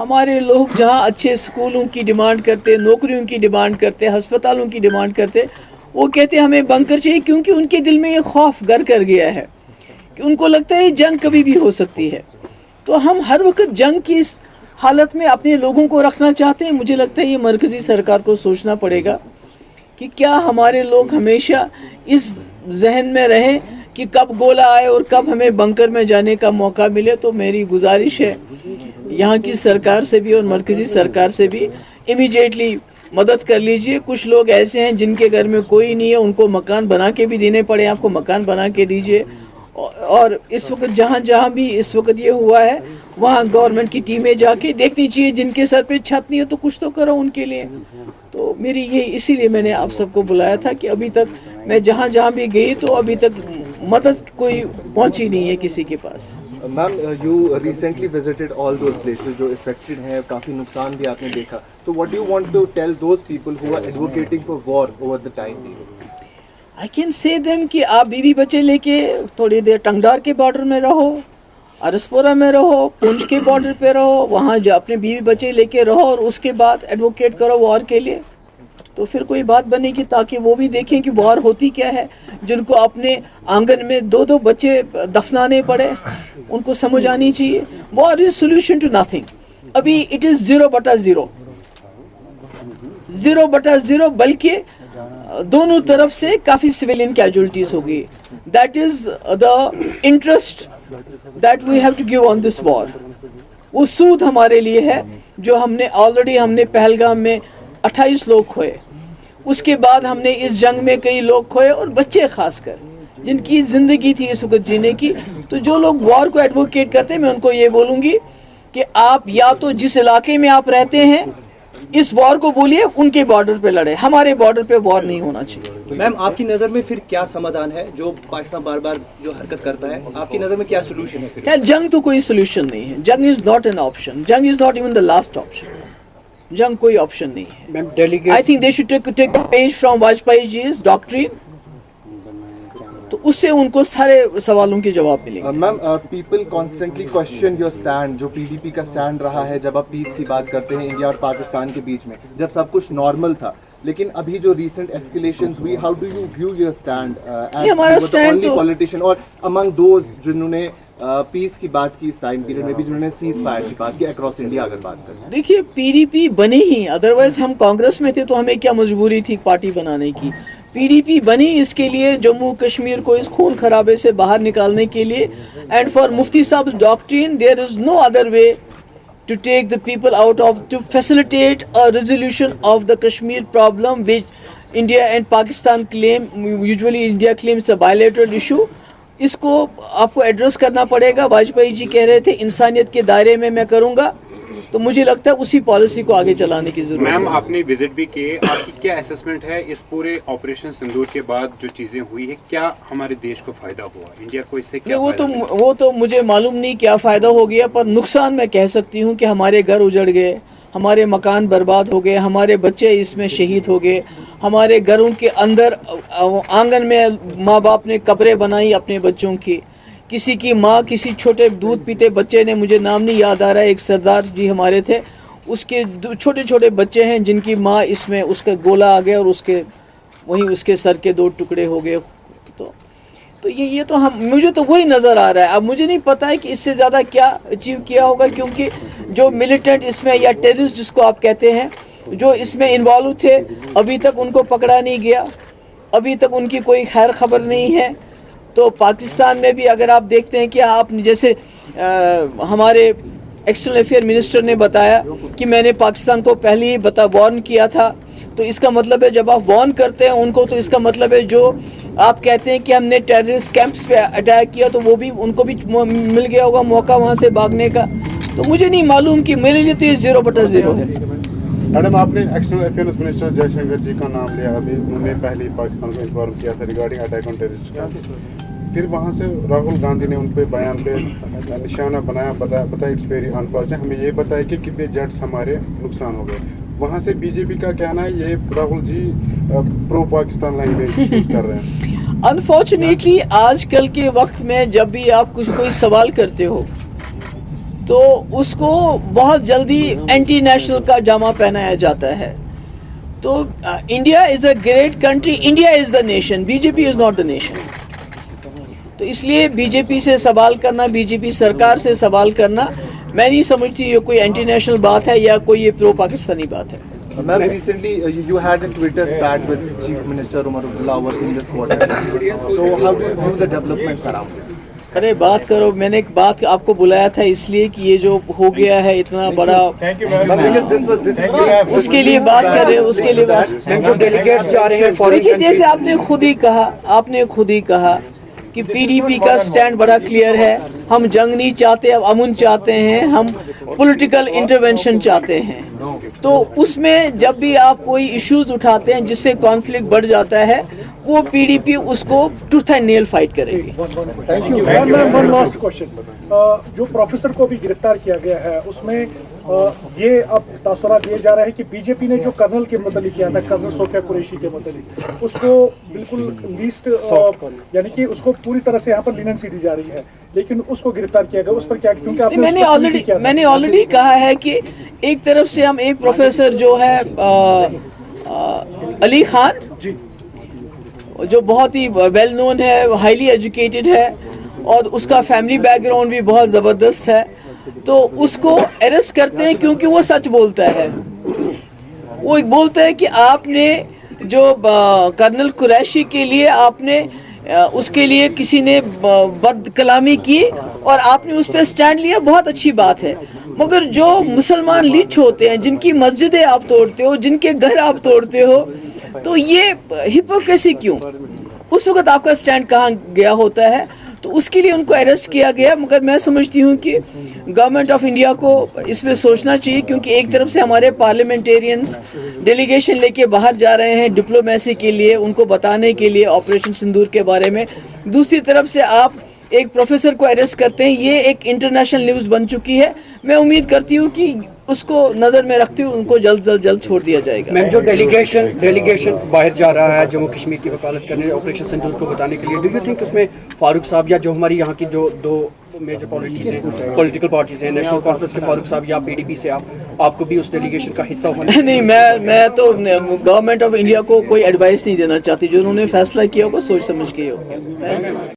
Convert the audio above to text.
ہمارے لوگ جہاں اچھے اسکولوں کی ڈیمانڈ کرتے, نوکریوں کی ڈیمانڈ کرتے, ہسپتالوں کی ڈیمانڈ کرتے, وہ کہتے ہمیں بنکر چاہیے, کیونکہ ان کے دل میں یہ خوف گھر کر گیا ہے کہ ان کو لگتا ہے جنگ کبھی بھی ہو سکتی ہے. تو ہم ہر وقت جنگ کی حالت میں اپنے لوگوں کو رکھنا چاہتے ہیں. مجھے لگتا ہے یہ مرکزی سرکار کو سوچنا پڑے گا کہ کیا ہمارے لوگ ہمیشہ اس ذہن میں رہیں کہ کب گولہ آئے اور کب ہمیں بنکر میں جانے کا موقع ملے. تو میری گزارش ہے یہاں کی سرکار سے بھی اور مرکزی سرکار سے بھی امیڈیٹلی مدد کر لیجئے. کچھ لوگ ایسے ہیں جن کے گھر میں کوئی نہیں ہے, ان کو مکان بنا کے بھی دینے پڑے, آپ کو مکان بنا کے دیجئے. اور اس وقت جہاں بھی اس وقت یہ ہوا ہے وہاں گورنمنٹ کی ٹیمیں جا کے دیکھنی چاہیے, جن کے سر پہ چھت نہیں ہے تو کچھ تو کرو ان کے لیے. تو میری یہ اسی لیے میں نے آپ سب کو بلایا تھا کہ ابھی تک میں جہاں بھی گئی تو ابھی تک مدد کوئی پہنچی نہیں ہے کسی کے پاس. Ma'am you recently visited all those places جو افیکٹڈ ہیں, کافی نقصان بھی آپ نے دیکھا, تو what do you want to tell those people who are advocating for war over the time? I can say them کہ آپ بیوی بچے لے کے تھوڑی دیر ٹنگڈار کے بارڈر میں رہو, ارسپورہ میں رہو, پونچھ کے بارڈر پہ رہو, وہاں جو اپنے بیوی بچے لے کے رہو اور اس کے بعد ایڈوکیٹ کرو وار کے لیے. تو پھر کوئی بات بنے گی تاکہ وہ بھی دیکھیں کہ وار ہوتی کیا ہے. جن کو اپنے آنگن میں 2 بچے دفنانے پڑے ان کو سمجھ آنی چاہیے. وار از سولوشن ٹو نتھنگ. ابھی اٹ از 0/0 0/0 بلکہ دونوں طرف سے کافی سویلین کیجولٹیز ہو گئی. That is the interest that we have to give on this war. وہ سود ہمارے لیے ہے جو ہم نے آلریڈی پہلگام میں 28 لوگ کھوئے. اس کے بعد ہم نے اس جنگ میں کئی لوگ کھوئے, اور بچے خاص کر جن کی زندگی تھی اس وقت جینے کی. تو جو لوگ وار کو ایڈوکیٹ کرتے ہیں میں ان کو یہ بولوں گی کہ آپ یا تو جس علاقے میں آپ رہتے ہیں اس وار کو بولیے ان کے بارڈر پہ لڑے, ہمارے بارڈر پہ وار نہیں ہونا چاہیے. میم آپ کی نظر میں پھر کیا سمادھان ہے جو پاکستان بار بار جو حرکت کرتا ہے, آپ کی نظر میں کیا سولوشن ہے پھر؟ جنگ تو کوئی سولوشن نہیں ہے. جنگ از ناٹ این آپشن. جنگ is not even the last option. جنگ کوئی آپشن نہیں ہے. I think they should take page from Vajpayee ji's doctrine, تو اس سے ان کو سارے سوالوں کے جواب ملیں گے. Ma'am people constantly question your stand, جو PDP کا اسٹینڈ رہا ہے جب آپ پیس کی بات کرتے ہیں انڈیا اور پاکستان کے بیچ میں, جب سب کچھ نارمل تھا. لیکن ابھی جو ریسنٹ اسکیلیشنز ہوئی, how do you view your stand as the only politician or among those جنہوں نے پیس کی بات کی اس ٹائم پیریڈ میں بھی, جنہوں نے سیز فائر کی بات کی اکراس انڈیا اگر بات کریں؟ دیکھیے PDP بنی ہی, ادروائز ہم کانگریس میں تھے تو ہمیں کیا مجبوری تھی پارٹی بنانے کی. PDP بنی اس کے لیے جموں کشمیر کو اس خون خرابے سے باہر نکالنے کے لیے. اینڈ فار مفتی صاحب doctrine there is no other way to take the people out of, to facilitate a resolution of the Kashmir problem which India and Pakistan claim. Usually India claims a bilateral issue. اس کو آپ کو address کرنا پڑے گا. واجپئی جی کہہ رہے تھے انسانیت کے دائرے میں کروں گا, تو مجھے لگتا ہے اسی پالیسی کو آگے چلانے کی ضرورت ہے. میم آپ نے وزٹ بھی کیے, آپ کی کیا اسسمنٹ ہے اس پورے آپریشن سندور کے بعد جو چیزیں ہوئی ہے, کیا ہمارے دیش کو فائدہ ہوا, انڈیا کو اس سے کیا فائدہ؟ وہ تو مجھے معلوم نہیں کیا فائدہ ہو گیا, پر نقصان میں کہہ سکتی ہوں کہ ہمارے گھر اجڑ گئے, ہمارے مکان برباد ہو گئے, ہمارے بچے اس میں شہید ہو گئے, ہمارے گھروں کے اندر آنگن میں ماں باپ نے قبریں بنائی اپنے بچوں کی. کسی کی ماں کسی چھوٹے دودھ پیتے بچے نے, مجھے نام نہیں یاد آ رہا ہے, ایک سردار جی ہمارے تھے, اس کے چھوٹے چھوٹے بچے ہیں جن کی ماں اس میں اس کا گولا آ گیا اور اس کے سر کے 2 ٹکڑے ہو گئے. تو یہ تو مجھے تو وہی نظر آ رہا ہے. اب مجھے نہیں پتا ہے کہ اس سے زیادہ کیا اچیو کیا ہوگا, کیونکہ جو ملیٹنٹ اس میں یا ٹیررسٹ جس کو آپ کہتے ہیں جو اس میں انوالو تھے ابھی تک ان کو پکڑا نہیں گیا, ابھی تک ان کی کوئی خیر خبر نہیں ہے. تو پاکستان میں بھی اگر آپ دیکھتے ہیں کہ آپ جیسے ہمارے ایکسٹرنل افیئر منسٹر نے بتایا کہ میں نے پاکستان کو پہلے ہی وارن کیا تھا, تو اس کا مطلب ہے جب آپ وارن کرتے ہیں ان کو تو اس کا مطلب ہے جو آپ کہتے ہیں کہ ہم نے ٹیررسٹ کیمپس پہ اٹیک کیا تو وہ بھی ان کو بھی مل گیا ہوگا موقع وہاں سے بھاگنے کا. تو مجھے نہیں معلوم کہ میرے لیے تو یہ 0/0 ہے. میڈم آپ نے ایکسٹرنل افیئرز منسٹر جے شنکر جی کا نام لیا, ابھی انہوں نے پہلے ہی پاکستان کو انفارم کیا تھا ریگارڈنگ اٹیک آن ٹیررسٹ کا. پھر وہاں سے راہل گاندھی نے ان پہ بیان پہ نشانہ بنایا, بتایا اٹس ویری انفارچونیٹ, ہمیں یہ بتایا کہ کتنے جیٹس ہمارے نقصان ہو گئے. وہاں سے BJP کا کہنا ہے یہ راہل جی پرو پاکستان لینگویج یوز کر رہے ہیں. انفارچونیٹلی آج کل کے وقت میں جب بھی آپ کوئی سوال کرتے ہو تو اس کو بہت جلدی اینٹی نیشنل کا جامہ پہنایا جاتا ہے. تو India is a great country, India is the nation, B J P is not the nation. تو اس لیے بی جے پی سے سوال کرنا, بی جے پی سرکار سے سوال کرنا, میں نہیں سمجھتی یہ کوئی اینٹی نیشنل بات ہے یا کوئی یہ پرو پاکستانی بات ہے. Ma'am, recently you had a Twitter spat with Chief Minister Umar Abdullah over in this quarter. So how do you view the developments around it? ارے بات کرو, میں نے ایک بات آپ کو بلایا تھا اس لیے کہ یہ جو ہو گیا ہے اتنا بڑا, اس کے لیے بات کر رہے ہیں, اس کے لیے بات. جو ڈیلیگیٹس جا رہے ہیں دیکھیے جیسے آپ نے خود ہی کہا کہ پی ڈی پی کا سٹینڈ بڑا کلیئر ہے, ہم جنگ نہیں چاہتے, اب امن چاہتے ہیں, ہم پولیٹیکل انٹرونشن چاہتے ہیں. تو اس میں جب بھی آپ کوئی ایشوز اٹھاتے ہیں جس سے کانفلکٹ بڑھ جاتا ہے, وہ پی ڈی پی اس کو ٹوتھ اینڈ نیل فائٹ کرے گی. ون لاسٹ کوشچن, جو پروفیسر کو بھی گرفتار کیا گیا ہے اس میں یہ اب تاثرات دیے جا رہے ہیں کہ بی جے پی نے جو کرنل کے متعلق کیا تھا, کرنل صوفیہ قریشی کے متعلق, اس کو بالکل لیسٹ یعنی کہ اس کو پوری طرح سے یہاں پر لیننسی دی جا رہی ہے, لیکن اس کو گرفتار کیا گیا, اس پر کیا, کیونکہ آپ میں نے آلریڈی کہا ہے کہ ایک طرف سے ہم ایک پروفیسر جو ہے علی خان, جو بہت ہی ویل نون ہے, ہائیلی ایجوکیٹڈ ہے, اور اس کا فیملی بیک گراؤنڈ بھی بہت زبردست ہے, تو اس کو اریسٹ کرتے ہیں کیونکہ وہ سچ بولتا ہے. وہ بولتا ہے کہ آپ نے جو کرنل قریشی کے لیے آپ نے اس کے لیے کسی نے بد کلامی کی اور آپ نے اس پہ سٹینڈ لیا, بہت اچھی بات ہے. مگر جو مسلمان لنچ ہوتے ہیں, جن کی مسجدیں آپ توڑتے ہو, جن کے گھر آپ توڑتے ہو, تو یہ ہپوکریسی کیوں؟ اس وقت آپ کا سٹینڈ کہاں گیا ہوتا ہے؟ تو اس کے لیے ان کو اریسٹ کیا گیا. مگر میں سمجھتی ہوں کہ گورنمنٹ آف انڈیا کو اس پہ سوچنا چاہیے, کیونکہ ایک طرف سے ہمارے پارلیمنٹیرینز ڈیلیگیشن لے کے باہر جا رہے ہیں ڈپلومیسی کے لیے, ان کو بتانے کے لیے آپریشن سندور کے بارے میں, دوسری طرف سے آپ ایک پروفیسر کو اریسٹ کرتے ہیں. یہ ایک انٹرنیشنل نیوز بن چکی ہے. میں امید کرتی ہوں کہ اس کو نظر میں رکھتے ہوئے ان کو جلد چھوڑ دیا جائے گا. میم جو ڈیلیگیشن باہر جا رہا ہے جموں کشمیر کی وکالت کرنے, آپریشن سندور کو بتانے کے لیے, ڈو یو تھنک اس میں فاروق صاحب یا جو ہماری یہاں کی جو دو میجر پولیٹیکل پارٹیز ہیں, نیشنل کانفرنس کے فاروق صاحب یا پی ڈی پی سے آپ کو بھی اس ڈیلیگیشن کا حصہ ہونا؟ نہیں, میں تو گورنمنٹ آف انڈیا کو کوئی ایڈوائس نہیں دینا چاہتی. جو انہوں نے فیصلہ کیا ہوگا سوچ سمجھ کے ہوگا.